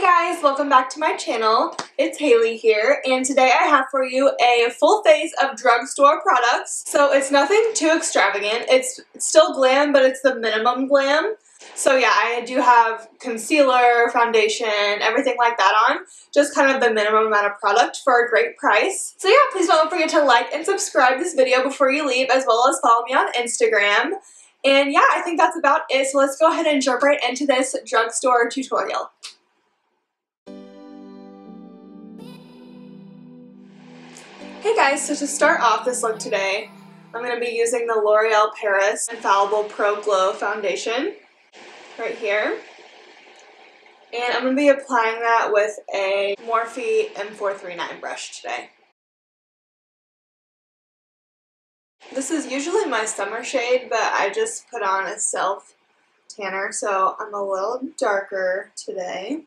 guys, welcome back to my channel. It's Hayley here, and today I have for you a full face of drugstore products. So it's nothing too extravagant. It's still glam, but it's the minimum glam. So yeah, I do have concealer, foundation, everything like that on. Just kind of the minimum amount of product for a great price. So yeah, please don't forget to like and subscribe this video before you leave, as well as follow me on Instagram. And yeah, I think that's about it. So let's go ahead and jump right into this drugstore tutorial. Hey guys, so to start off this look today, I'm going to be using the L'Oreal Paris Infallible Pro Glow Foundation right here. And I'm going to be applying that with a Morphe M439 brush today. This is usually my summer shade, but I just put on a self tanner, so I'm a little darker today.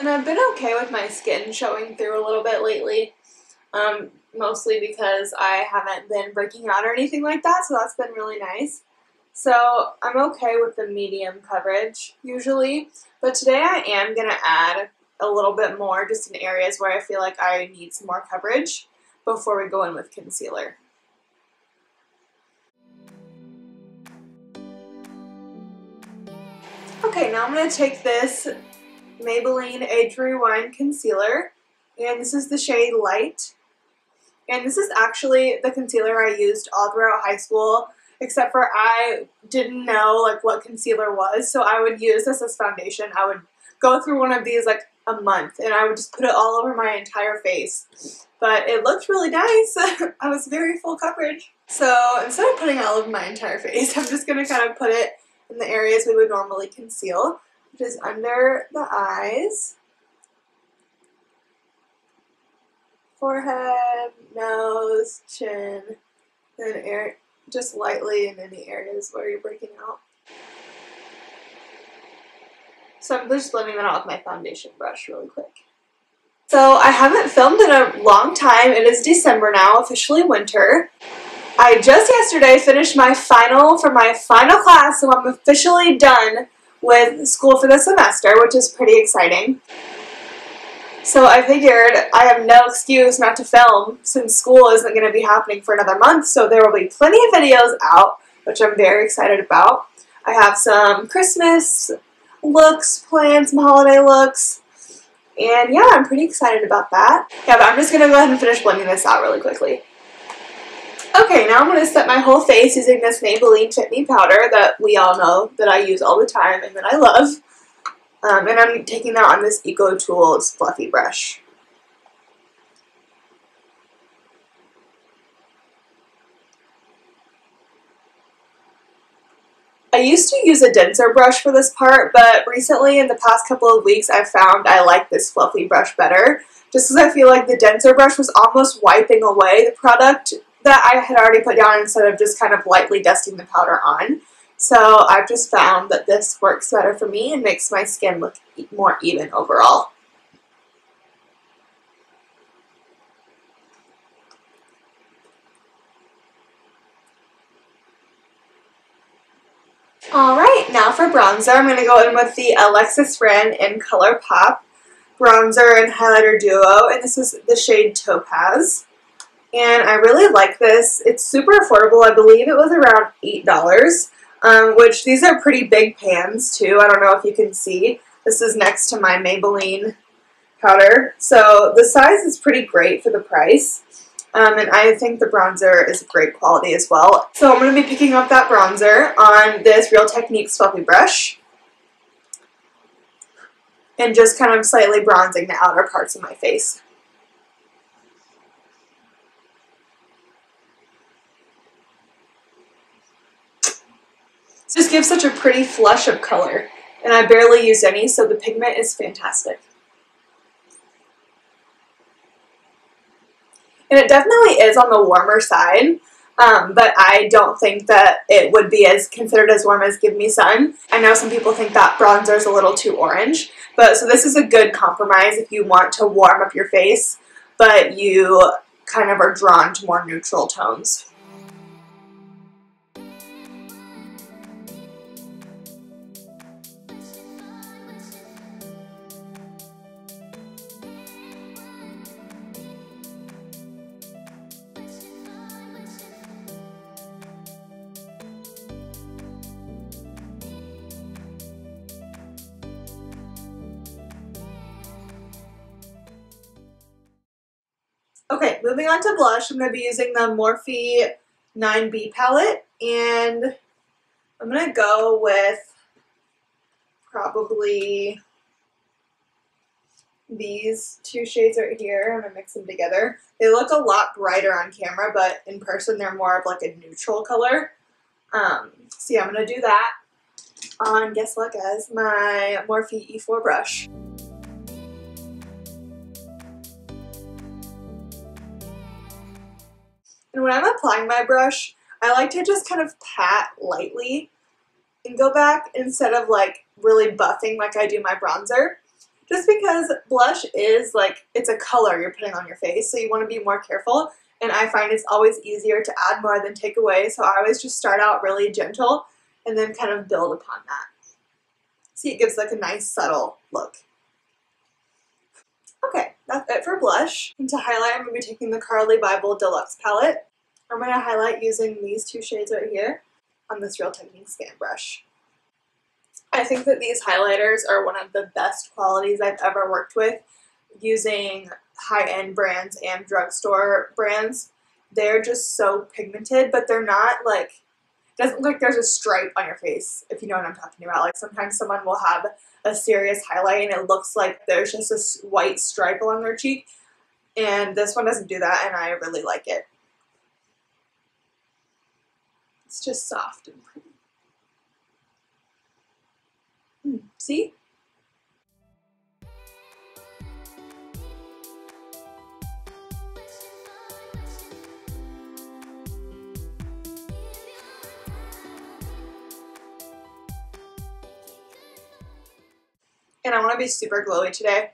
And I've been okay with my skin showing through a little bit lately, mostly because I haven't been breaking out or anything like that, so that's been really nice. So I'm okay with the medium coverage usually, but today I am going to add a little bit more just in areas where I feel like I need some more coverage before we go in with concealer. Okay, now I'm going to take this Maybelline Age Rewind Concealer, and this is the shade Light. And this is actually the concealer I used all throughout high school, except for I didn't know like what concealer was, so I would use this as foundation. I would go through one of these like a month, and I would just put it all over my entire face. But it looked really nice. I was very full coverage. So instead of putting all over my entire face, I'm just going to kind of put it in the areas we would normally conceal, which is under the eyes, forehead, nose, chin, then just lightly in any areas where you're breaking out. So I'm just blending that out with my foundation brush really quick. So I haven't filmed in a long time. It is December now, officially winter. I just yesterday finished my final for my final class, so I'm officially done with school for the semester, which is pretty exciting. So I figured I have no excuse not to film since school isn't going to be happening for another month, so there will be plenty of videos out, which I'm very excited about. I have some Christmas looks planned, some holiday looks, and yeah, I'm pretty excited about that. Yeah, but I'm just going to go ahead and finish blending this out really quickly. Okay, now I'm going to set my whole face using this Maybelline Fit Me powder that we all know that I use all the time and that I love. And I'm taking that on this Eco Tools fluffy brush. I used to use a denser brush for this part, but recently in the past couple of weeks I've found I like this fluffy brush better, just because I feel like the denser brush was almost wiping away the product that I had already put down instead of just kind of lightly dusting the powder on. So I've just found that this works better for me and makes my skin look more even overall. Alright, now for bronzer, I'm going to go in with the Alexis Ren in Colourpop bronzer and highlighter duo, and this is the shade Topaz. And I really like this. It's super affordable. I believe it was around $8, which these are pretty big pans too. I don't know if you can see. This is next to my Maybelline powder. So the size is pretty great for the price. And I think the bronzer is great quality as well. So I'm going to be picking up that bronzer on this Real Techniques fluffy brush. And just kind of slightly bronzing the outer parts of my face. Just gives such a pretty flush of color, and I barely used any, so the pigment is fantastic. And it definitely is on the warmer side. but I don't think that it would be as considered as warm as Give Me Sun. I know some people think that bronzer is a little too orange, but so this is a good compromise if you want to warm up your face, but you kind of are drawn to more neutral tones. Okay, moving on to blush, I'm going to be using the Morphe 9B palette, and I'm going to go with probably these two shades right here. I'm going to mix them together. They look a lot brighter on camera, but in person they're more of like a neutral color. So yeah, I'm going to do that on, guess what guys, my Morphe E4 brush. And when I'm applying my brush, I like to just kind of pat lightly and go back instead of like really buffing like I do my bronzer. Just because blush is like, it's a color you're putting on your face, so you want to be more careful. And I find it's always easier to add more than take away, so I always just start out really gentle and then kind of build upon that. See, it gives like a nice subtle look. Okay, that's it for blush. And to highlight, I'm going to be taking the Carli Bybel Deluxe palette. I'm going to highlight using these two shades right here on this Real Techniques fan brush. I think that these highlighters are one of the best qualities I've ever worked with using high-end brands and drugstore brands. They're just so pigmented, but they're not like, it doesn't look like there's a stripe on your face, if you know what I'm talking about. Like sometimes someone will have a serious highlight and it looks like there's just a white stripe along their cheek, and this one doesn't do that, and I really like it. It's just soft and pretty. See? And I want to be super glowy today,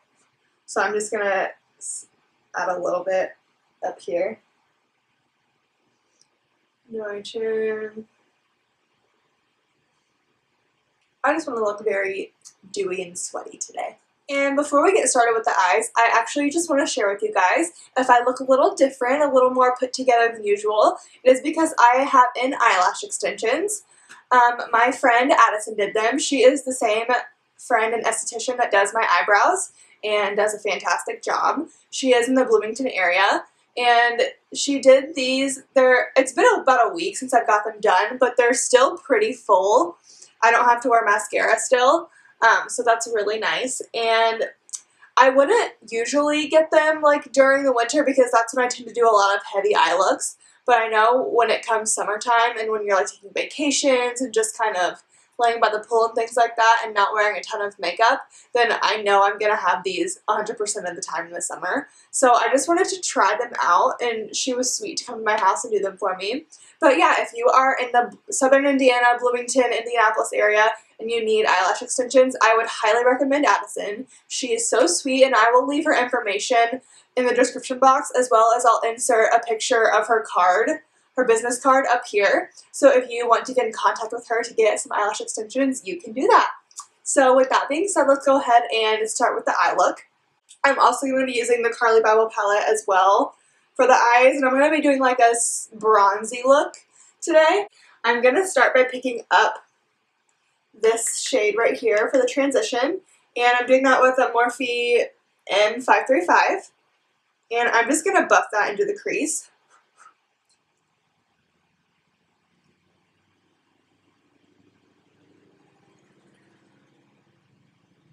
so I'm just going to add a little bit up here. My chin. I just want to look very dewy and sweaty today. And before we get started with the eyes, I actually just want to share with you guys, if I look a little different, a little more put together than usual, it is because I have in eyelash extensions. My friend Addison did them. She is the same friend and esthetician that does my eyebrows and does a fantastic job. She is in the Bloomington area, and she did these. It's been about a week since I've got them done, but they're still pretty full. I don't have to wear mascara still, so that's really nice. And I wouldn't usually get them like during the winter because that's when I tend to do a lot of heavy eye looks. But I know when it comes summertime and when you're like taking vacations and just kind of laying by the pool and things like that and not wearing a ton of makeup, then I know I'm going to have these 100% of the time in the summer. So I just wanted to try them out, and she was sweet to come to my house and do them for me. But yeah, if you are in the southern Indiana, Bloomington, Indianapolis area and you need eyelash extensions, I would highly recommend Addison. She is so sweet, and I will leave her information in the description box, as well as I'll insert a picture of her card, her business card up here. So if you want to get in contact with her to get some eyelash extensions, you can do that. So with that being said, let's go ahead and start with the eye look. I'm also going to be using the Carli Bybel palette as well for the eyes, and I'm going to be doing like a bronzy look today. I'm going to start by picking up this shade right here for the transition, and I'm doing that with a Morphe M535, and I'm just going to buff that into the crease.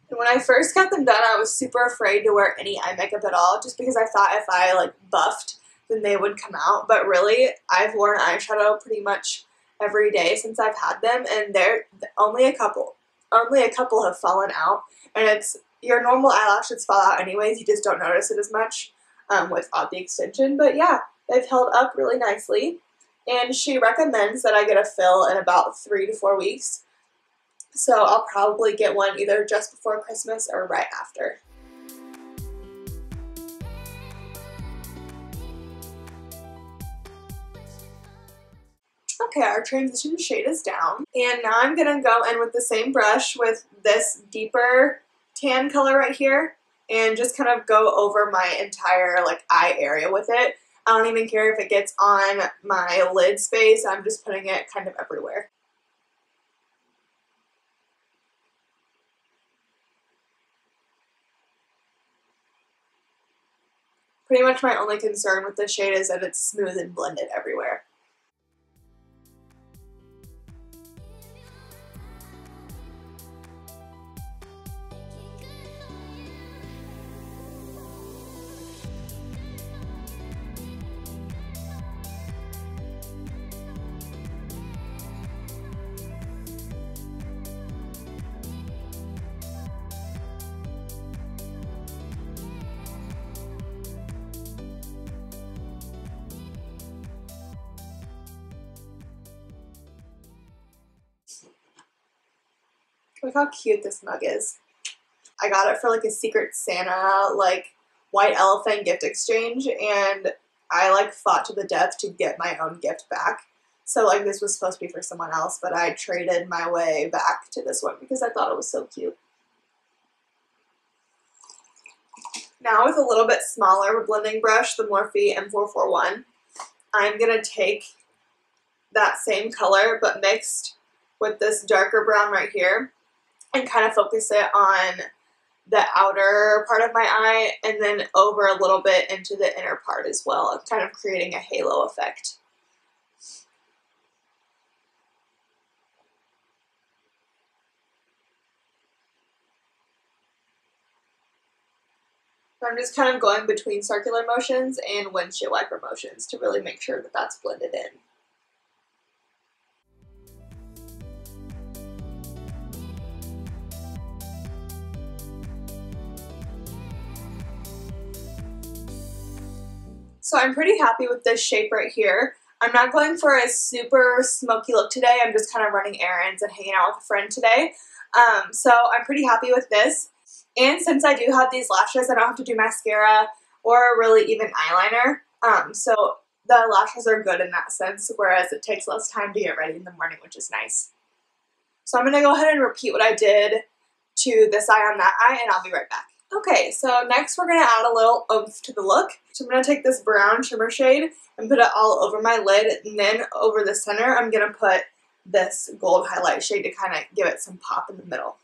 And when I first got them done, I was super afraid to wear any eye makeup at all, just because I thought if I like buffed, then they would come out. But really, I've worn eyeshadow pretty much every day since I've had them, and they're only a couple have fallen out. And it's your normal eyelashes fall out anyways, you just don't notice it as much without the extension. But yeah, they've held up really nicely. and she recommends that I get a fill in about 3 to 4 weeks. So I'll probably get one either just before Christmas or right after. Okay, our transition shade is down. And now I'm going to go in with the same brush with this deeper tan color right here and just kind of go over my entire like eye area with it. I don't even care if it gets on my lid space. I'm just putting it kind of everywhere. Pretty much my only concern with this shade is that it's smooth and blended everywhere. Look how cute this mug is. I got it for like a Secret Santa, like white elephant gift exchange, and I like fought to the death to get my own gift back. So like this was supposed to be for someone else, but I traded my way back to this one because I thought it was so cute. Now with a little bit smaller blending brush, the Morphe M441, I'm going to take that same color but mixed with this darker brown right here and kind of focus it on the outer part of my eye and then over a little bit into the inner part as well, kind of creating a halo effect. I'm just kind of going between circular motions and windshield wiper motions to really make sure that that's blended in. So I'm pretty happy with this shape right here. I'm not going for a super smoky look today. I'm just kind of running errands and hanging out with a friend today. So I'm pretty happy with this. And since I do have these lashes, I don't have to do mascara or really even eyeliner. So the lashes are good in that sense, whereas it takes less time to get ready in the morning, which is nice. So I'm going to go ahead and repeat what I did to this eye on that eye, and I'll be right back. Okay, so next we're going to add a little oomph to the look. So I'm going to take this brown shimmer shade and put it all over my lid, and then over the center I'm going to put this gold highlight shade to kind of give it some pop in the middle.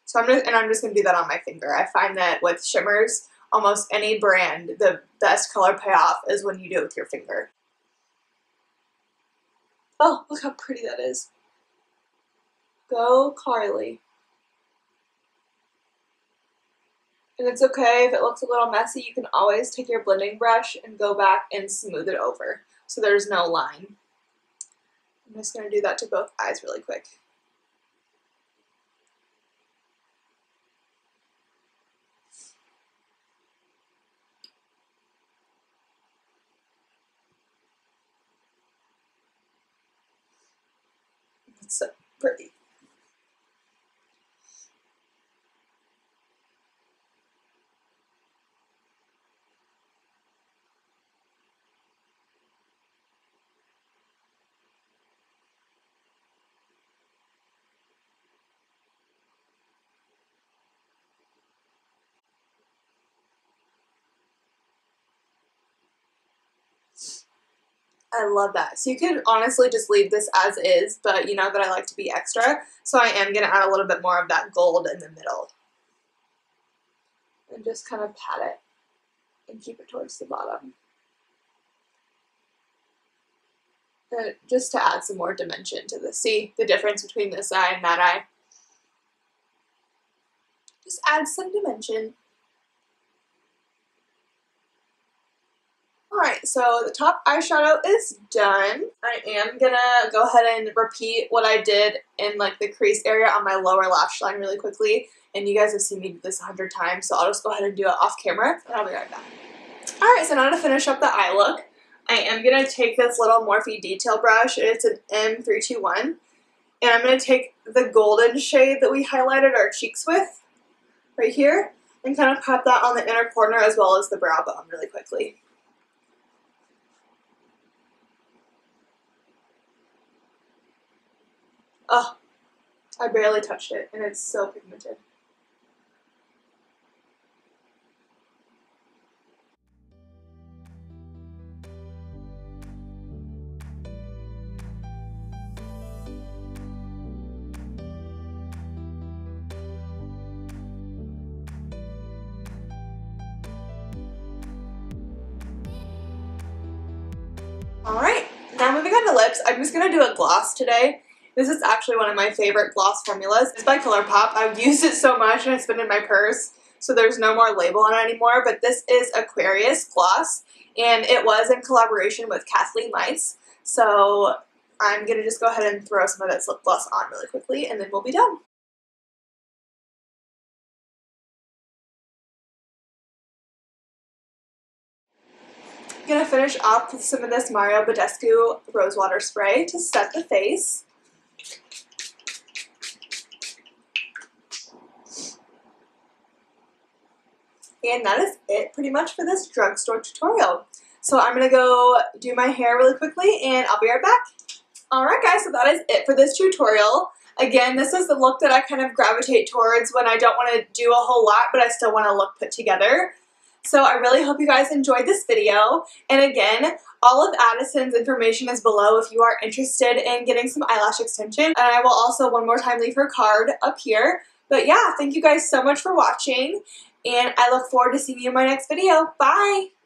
So I'm just going to do that on my finger. I find that with shimmers, almost any brand, the best color payoff is when you do it with your finger. Oh, look how pretty that is. Go Carli. And it's okay if it looks a little messy, you can always take your blending brush and go back and smooth it over so there's no line. I'm just going to do that to both eyes really quick. It's so pretty. I love that. So you could honestly just leave this as is, but you know that I like to be extra, so I am going to add a little bit more of that gold in the middle. And just kind of pat it and keep it towards the bottom. Just to add some more dimension to this. See the difference between this eye and that eye? Just add some dimension. Alright, so the top eyeshadow is done. I am gonna go ahead and repeat what I did in like the crease area on my lower lash line really quickly. And you guys have seen me do this 100 times, so I'll just go ahead and do it off camera, and I'll be right back. Alright, so now to finish up the eye look, I am going to take this little Morphe detail brush, and it's an M321, and I'm going to take the golden shade that we highlighted our cheeks with, right here, and kind of pop that on the inner corner as well as the brow bone really quickly. Oh, I barely touched it, and it's so pigmented. Alright, now moving on to lips, I'm just going to do a gloss today. This is actually one of my favorite gloss formulas. It's by Colourpop. I've used it so much and it's been in my purse, so there's no more label on it anymore, but this is Aquarius Gloss, and it was in collaboration with Kathleen Lights, so I'm going to just go ahead and throw some of this lip gloss on really quickly, and then we'll be done. I'm going to finish off with some of this Mario Badescu Rosewater Spray to set the face. And that is it pretty much for this drugstore tutorial. So I'm going to go do my hair really quickly and I'll be right back. Alright guys, so that is it for this tutorial. Again, this is the look that I kind of gravitate towards when I don't want to do a whole lot, but I still want to look put together. So I really hope you guys enjoyed this video. And again, all of Addison's information is below if you are interested in getting some eyelash extension. And I will also one more time leave her card up here. But yeah, thank you guys so much for watching. And I look forward to seeing you in my next video. Bye!